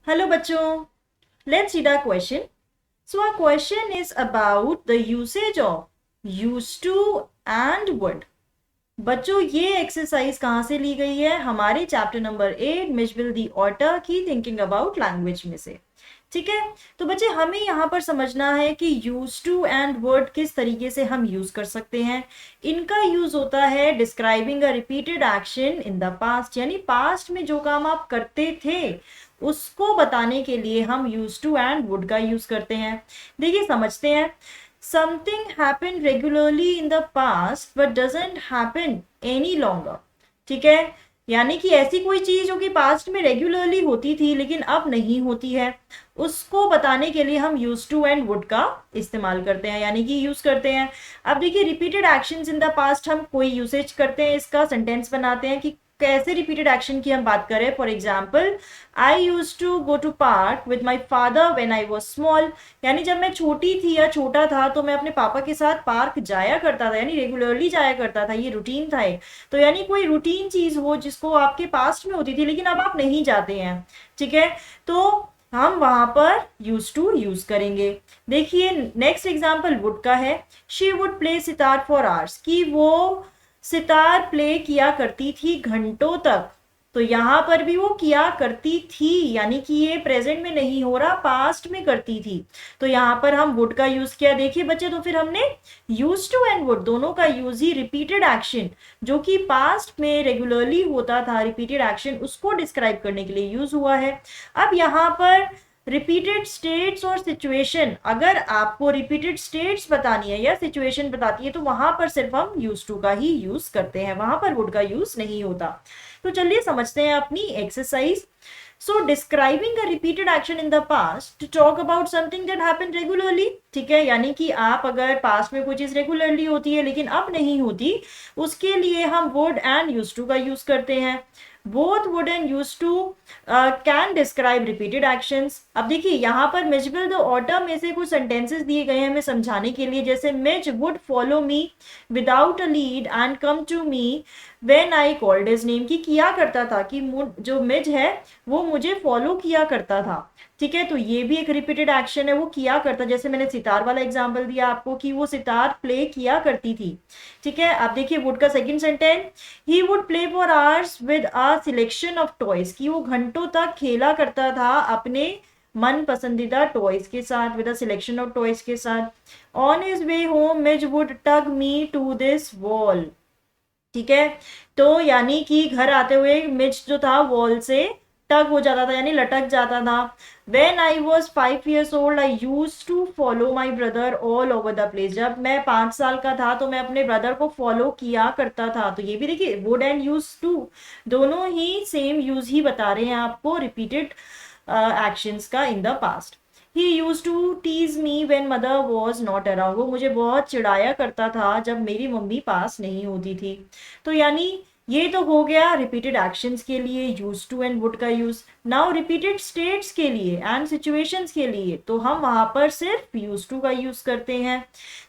Hello bachcho, let's read our question. So our question is about the usage of used to and would. बच्चों ये exercise कहाँ से ली गई है? हमारे चैप्टर नंबर 8 मिशबिल दी ऑटर की थिंकिंग अबाउट लैंग्वेज में से। ठीक है, तो बच्चे हमें यहाँ पर समझना है कि यूज टू एंड वर्ड किस तरीके से हम यूज कर सकते हैं। इनका यूज होता है describing a repeated action in the past, यानी पास्ट में जो काम आप करते थे उसको बताने के लिए हम यूज टू एंड वुड का यूज करते हैं। देखिए समझते हैं। Something happen regularly in the past but doesn't happen any longer. ठीक है, यानी कि ऐसी कोई चीज जो कि पास्ट में रेगुलरली होती थी लेकिन अब नहीं होती है, उसको बताने के लिए हम यूज टू एंड वुड का इस्तेमाल करते हैं, यानी कि यूज करते हैं। अब देखिए repeated actions in the past हम कोई यूसेज करते हैं, इसका सेंटेंस बनाते हैं कि कैसे रिपीटेड एक्शन की हम बात करें। For example, I use to go to park with my father when I was small, यानी जब मैं छोटी थी या छोटा था तो मैं अपने पापा के साथ पार्क जाया करता था, यानी रेगुलरली जाया करता था, ये रूटीन था एक। तो यानी कोई रूटीन चीज हो जिसको आपके पास्ट में होती थी लेकिन अब आप नहीं जाते हैं। ठीक है, तो हम वहां पर यूज टू यूज करेंगे। देखिए नेक्स्ट एग्जाम्पल वुड का है। She would play sitar for hours, कि वो सितार प्ले किया करती थी घंटों तक। तो यहां पर भी वो किया करती थी, यानी कि ये प्रेजेंट में नहीं हो रहा, पास्ट में करती थी। तो यहां पर हम वुड का यूज किया। देखिए बच्चे, तो फिर हमने यूज टू एंड वुड दोनों का यूज ही रिपीटेड एक्शन जो कि पास्ट में रेगुलरली होता था, रिपीटेड एक्शन, उसको डिस्क्राइब करने के लिए यूज हुआ है। अब यहाँ पर रिपीटेड स्टेट्स और सिचुएशन, अगर आपको रिपीटेड स्टेट्स बतानी है या सिचुएशन बताती है तो वहां पर सिर्फ हम यूज टू का ही यूज करते हैं, वहां पर वुड का यूज नहीं होता। तो चलिए समझते हैं अपनी exercise. So describing a repeated action in the past to talk about something that happened regularly. ठीक है, यानी कि आप अगर पास्ट में कोई चीज रेगुलरली होती है लेकिन अब नहीं होती, उसके लिए हम वुड एंड यूज टू का यूज करते हैं। Both would and use to can describe repeated actions. अब देखिए यहाँ पर मिजबल द ऑटम में से कुछ सेंटेंसेस दिए गए हैं हमें समझाने के लिए, जैसे Midge would follow me without a lead and come to me when I called his name, की किया करता था, कि जो मिज है वो मुझे फॉलो किया करता था। ठीक है, तो ये भी एक रिपीटेड एक्शन है, वो किया करता, जैसे मैंने सितार वाला एग्जांपल दिया आपको कि वो सितार प्ले किया करती थी। ठीक है, अब देखिए वुड का second sentence, he would play for hours with a selection of toys, की वो घंटों तक खेला करता था अपने मन पसंदीदा टॉयज के साथ, with a selection of toys के साथ। On his way home Midge would tug me to this wall. ठीक है, तो यानी कि घर आते हुए मिज जो था वॉल से टग हो जाता था, यानी लटक जाता था। When I was 5 years old, I used to follow my brother all over the place. जब मैं 5 साल का था तो मैं अपने ब्रदर को फॉलो किया करता था। तो ये भी देखिए वुड एंड यूज टू दोनों ही सेम यूज ही बता रहे हैं आपको रिपीटेड एक्शंस का इन the past. He used to tease me when mother was not around. वो मुझे बहुत चिढ़ाया करता था जब मेरी मम्मी पास नहीं होती थी। तो यानी ये तो हो गया रिपीटेड एक्शंस के लिए यूज टू एंड वुड का यूज। नाउ रिपीटेड स्टेट्स के लिए एंड सिचुएशंस के लिए तो हम वहां पर सिर्फ यूज टू का यूज करते हैं।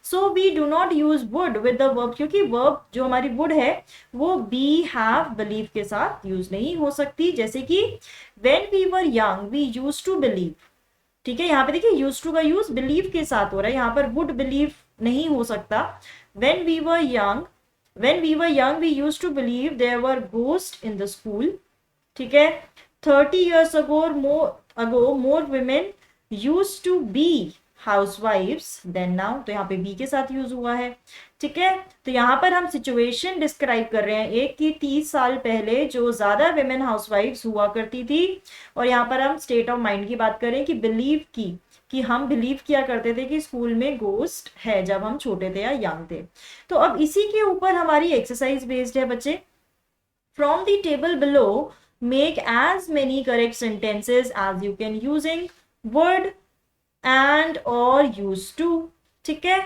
So we do not use would with the verb, क्योंकि वर्ब जो हमारी वुड है वो बी हैव बिलीव के साथ यूज नहीं हो सकती। जैसे कि when we were young we use to believe. ठीक है, यहाँ पे देखिए यूज टू का यूज बिलीव के साथ हो रहा है, यहाँ पर वुड बिलीव नहीं हो सकता। When we were young, when we were young we used to believe there were ghosts in the school. ठीक है, 30 years ago more women used to be housewives than now. तो यहाँ पे be के साथ यूज हुआ है। ठीक है, तो यहाँ पर हम सिचुएशन डिस्क्राइब कर रहे हैं एक की 30 साल पहले जो ज्यादा women housewives हुआ करती थी, और यहाँ पर हम स्टेट ऑफ माइंड की बात करें कि बिलीव की, कि हम बिलीव किया करते थे कि स्कूल में गोस्ट है जब हम छोटे थे या यंग थे। तो अब इसी के ऊपर हमारी एक्सरसाइज बेस्ड है बच्चे। From the table below make as many correct sentences as you can using word and और यूज टू। ठीक है,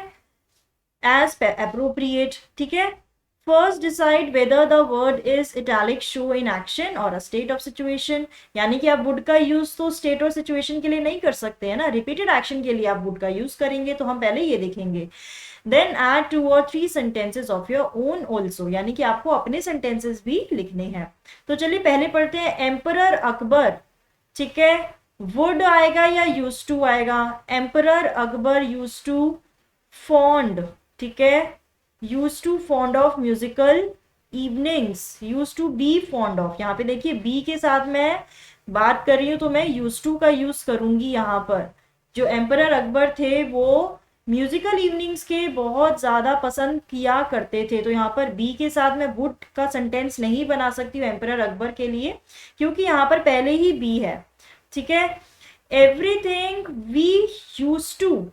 एज अप्रोप्रिएट। ठीक है, first decide whether the word is italic show in action और a state of situation, यानी कि आप would का यूज तो स्टेट और सिचुएशन के लिए नहीं कर सकते हैं ना, रिपीटेड एक्शन के लिए आप वुड का यूज करेंगे, तो हम पहले ये देखेंगे। Then add 2 or 3 sentences of your own also, यानी कि आपको अपने सेंटेंसेस भी लिखने हैं। तो चलिए पहले पढ़ते हैं। एम्परर अकबर, ठीक है, वुड आएगा या यूज टू आएगा? Emperor Akbar use to fond, ठीक है, use to fond of musical evenings, use to be fond of, यहाँ पे देखिए बी के साथ मैं बात कर रही हूँ तो मैं यूज टू का यूज करूंगी यहाँ पर। जो एम्परर अकबर थे वो म्यूजिकल इवनिंग्स के बहुत ज्यादा पसंद किया करते थे, तो यहाँ पर बी के साथ मैं वुड का सेंटेंस नहीं बना सकती हूँ एम्परर अकबर के लिए, क्योंकि यहाँ पर पहले ही बी है, ठीक है। Everything we use to,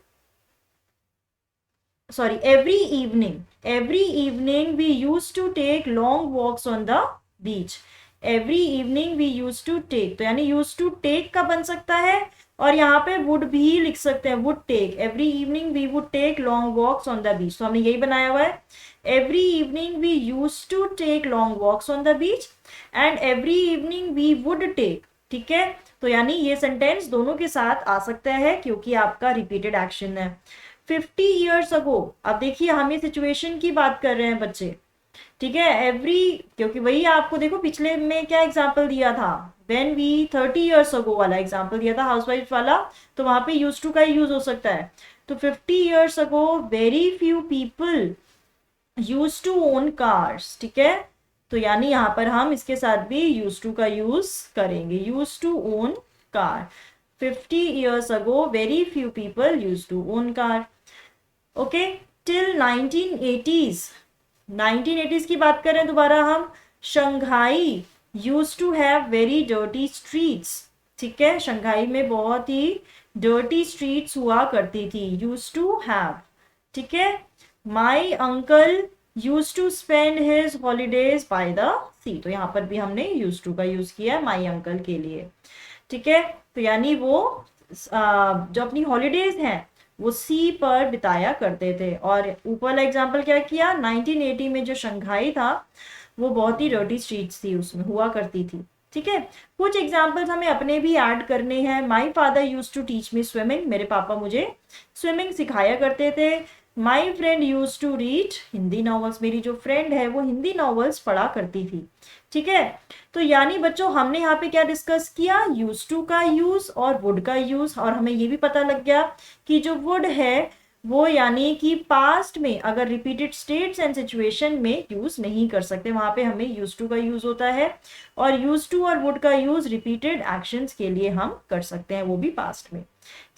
sorry, every evening we used to take long walks on the beach, every evening we used to take, तो यानी used to take का बन सकता है और यहाँ पे would भी लिख सकते हैं, would take, every evening we would take long walks on the beach, तो हमने यही बनाया हुआ है, every evening we used to take long walks on the beach and every evening we would take, ठीक है। तो यानी ये सेंटेंस दोनों के साथ आ सकता है क्योंकि आपका रिपीटेड एक्शन है। 50 ईयर्स अगो, अब देखिए हम ये सिचुएशन की बात कर रहे हैं बच्चे, ठीक है, एवरी, क्योंकि वही आपको देखो पिछले में क्या एग्जांपल दिया था, व्हेन वी 30 ईयर्स अगो वाला एग्जांपल दिया था हाउसवाइफ वाला, तो वहां पे यूज टू का यूज हो सकता है। तो 50 years ago very few people use to own cars, ठीक है, तो यानी यहाँ पर हम इसके साथ भी यूज टू का यूज करेंगे, use to own car. 50 years ago very few people used to own car, okay. Till 1980s, 1980s की बात करें दोबारा हम, Shanghai use to have very dirty streets, ठीक है, शंघाई में बहुत ही डर्टी स्ट्रीट्स हुआ करती थी, यूज टू हैव, ठीक है। My uncle use to spend his holidays by the sea, तो यहाँ पर भी हमने यूज टू का यूज किया है माई अंकल के लिए, ठीक है। तो यानी वो जो अपनी हॉलीडेज हैं वो सी पर बिताया करते थे। और ऊपर वाला एग्जाम्पल क्या किया, 1980 में जो शंघाई था वो बहुत ही डर्टी स्ट्रीट्स थी, उसमें हुआ करती थी, ठीक है। कुछ एग्जाम्पल्स हमें अपने भी ऐड करने हैं। My father use to teach me swimming, मेरे पापा मुझे स्विमिंग सिखाया करते थे। My friend use to read Hindi novels, मेरी जो फ्रेंड है वो हिंदी नॉवेल्स पढ़ा करती थी, ठीक है। तो यानी बच्चों हमने यहाँ पे क्या डिस्कस किया, यूज टू का यूज और वुड का यूज, और हमें ये भी पता लग गया कि जो वुड है वो यानी कि पास्ट में अगर रिपीटेड स्टेट्स एंड सिचुएशन में यूज नहीं कर सकते, वहां पे हमें यूज टू का यूज होता है, और यूज टू और वुड का यूज रिपीटेड एक्शंस के लिए हम कर सकते हैं, वो भी पास्ट में,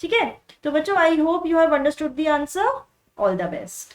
ठीक है। तो बच्चों I hope you have understood the answer, all the best.